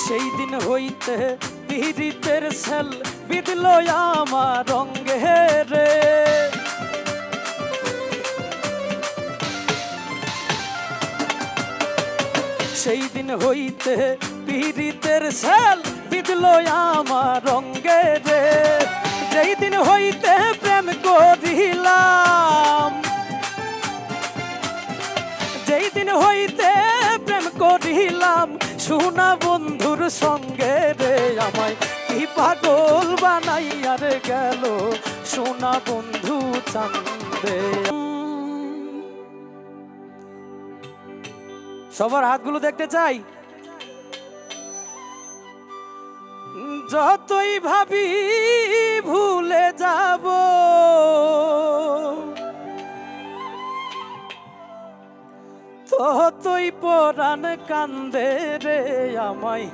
সেই দিন হইতে পীড়িতের সেল বিঁধল আমার অঙ্গে রে। সেই দিন হইতে পীড়িতের সেল বিঁধল আমার অঙ্গে রে। যেই দিন হইতে প্রেম করিলাম, যেই দিন হইতে প্রেম করিলাম সোনা বন্ধুর সঙ্গে রে, আমায় কি পাগল বানাইয়া রে গেল সোনা বন্ধু চান্দে। সবার হাতগুলো দেখতে চাই। যতই ভাবি ভুলে যাব, ততই পরাণ কান্দে রে, আমায়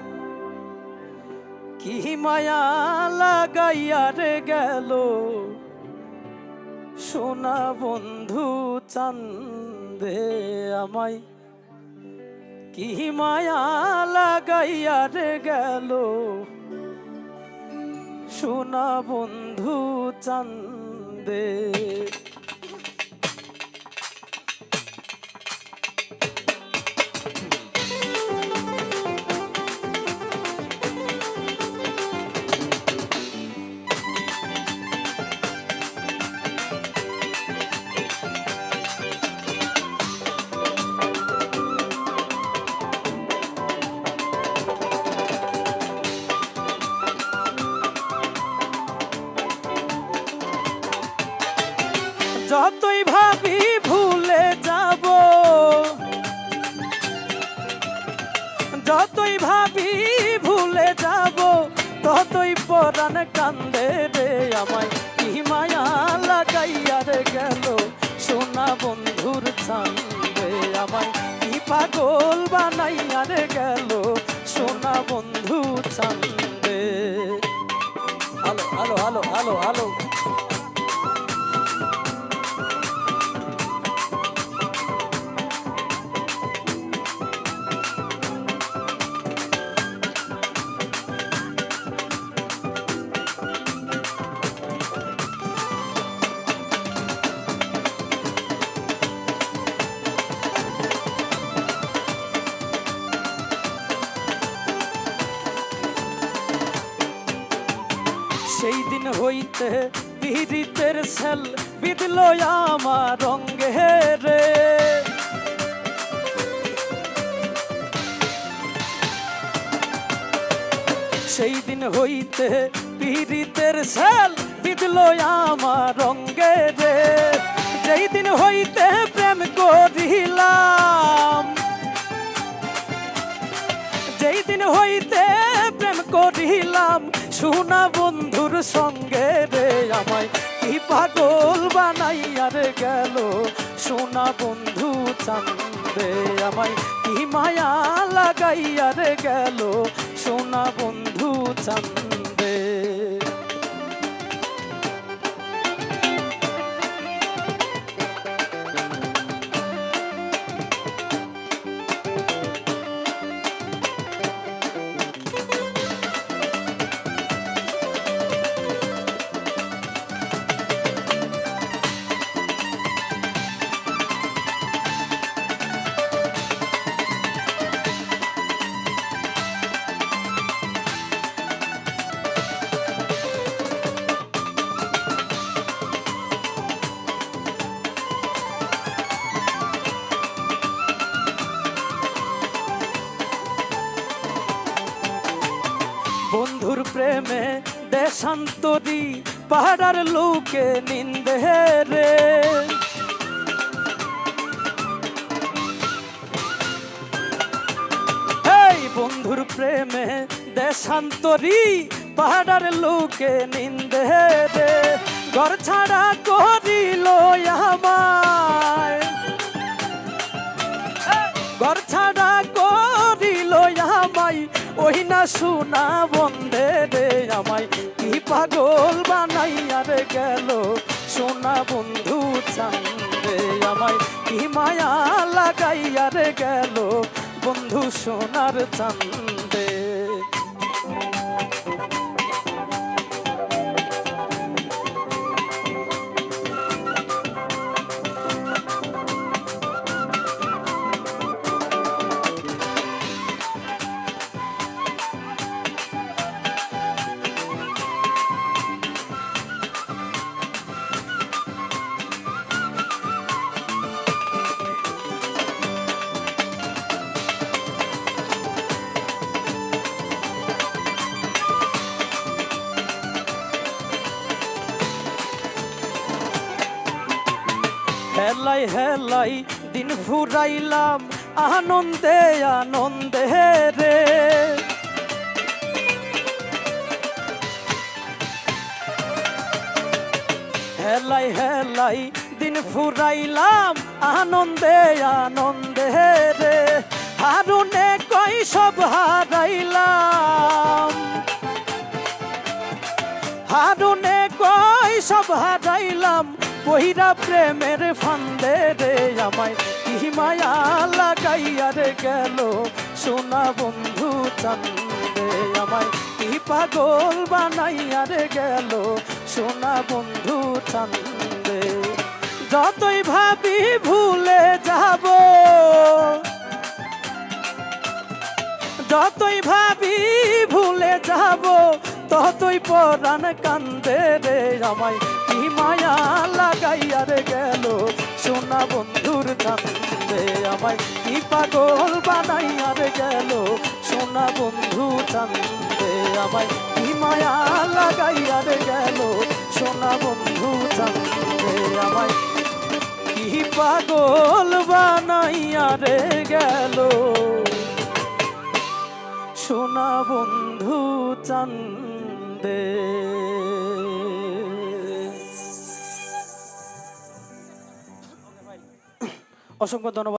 কি মায়া লাগাইয়া রে গেল সোনা বন্ধু চান্দে। আমায় কি মায়া লাগাইয়া রে গেল সোনা বন্ধু চান্দে। যতই ভাবি ভুলে যাব, যতই ভাবি ভুলে যাব, ততই পরাণ কান্দে রে, আমায় কি মায়া লাগাইয়া রে গেল সোনা বন্ধুর চান্দে। আমায় কি পাগল বানাইয়া রে গেল সোনা বন্ধু চান্দে। আলো আলো আলো আলো আলো। সেই দিন হইতে পীড়িতের সেল বিঁধল আমার অঙ্গে রে। সেই দিন হইতে পীড়িতের সেল বিঁধল আমার অঙ্গে রে। যেই দিন হইতে প্রেম করিলাম, যেই দিন হইতে প্রেম করিলাম সোনা বন্ধুর সঙ্গে রে, আমায় কি পাগল বানাইয়া রে গেল সোনা বন্ধু চান্দে। আমায় কি মায়া লাগাইয়া রে গেল সোনা বন্ধু চান্দে। বন্ধুর প্রেমে দেশান্তরী পাহাড়ার লোকে নিন্দে রে। এই বন্ধুর প্রেমে দেশান্তরী পাহাড়ার লোকে নিন্দে রে। ঘর ছাড়া করিল আমায়, ঘর ছাড়া করিল আমায় ওই না সোনা বন্ধে রে। আমায় কি পাগল বানাইয়া রে গেল সোনা বন্ধু চান্দে। আমায় কি মায়া লাগাইয়া রে গেল বন্ধু সোনার চান্দে। হেলাই হেলাই দিন ফুরাইলাম আনন্দে আনন্দে রে। হেলাই হেলাই দিন ফুরাইলাম আনন্দে আনন্দে রে। হারুনে কই সব হারাইলাম, হারুনে কই সব হারাইলাম, পহিরা প্রেমের ফান্দে রে। আমায় কি মায়া লাগাইয়া রে গেল সোনা বন্ধু চান্দে। আমায় কি পাগল বানাইয়া রে গেল সোনা বন্ধু চান্দে। যতই ভাবি ভুলে যাব, যতই ভাবি ভুলে যাব, ততই পরাণ কান্দে রে। আমায় কি মায়া লাগাইয়া রে গেল সোনা বন্ধুর চান্দে। আমায় কি পাগল বানাইয়া রে গেল সোনা বন্ধু চান্দে। আমায় কি মায়া লাগাইয়া রে গেল সোনা বন্ধু চান্দে। আমায় কি পাগল বানাইয়া রে গেল সোনা বন্ধু চান্দে। অসংখ্য ধন্যবাদ।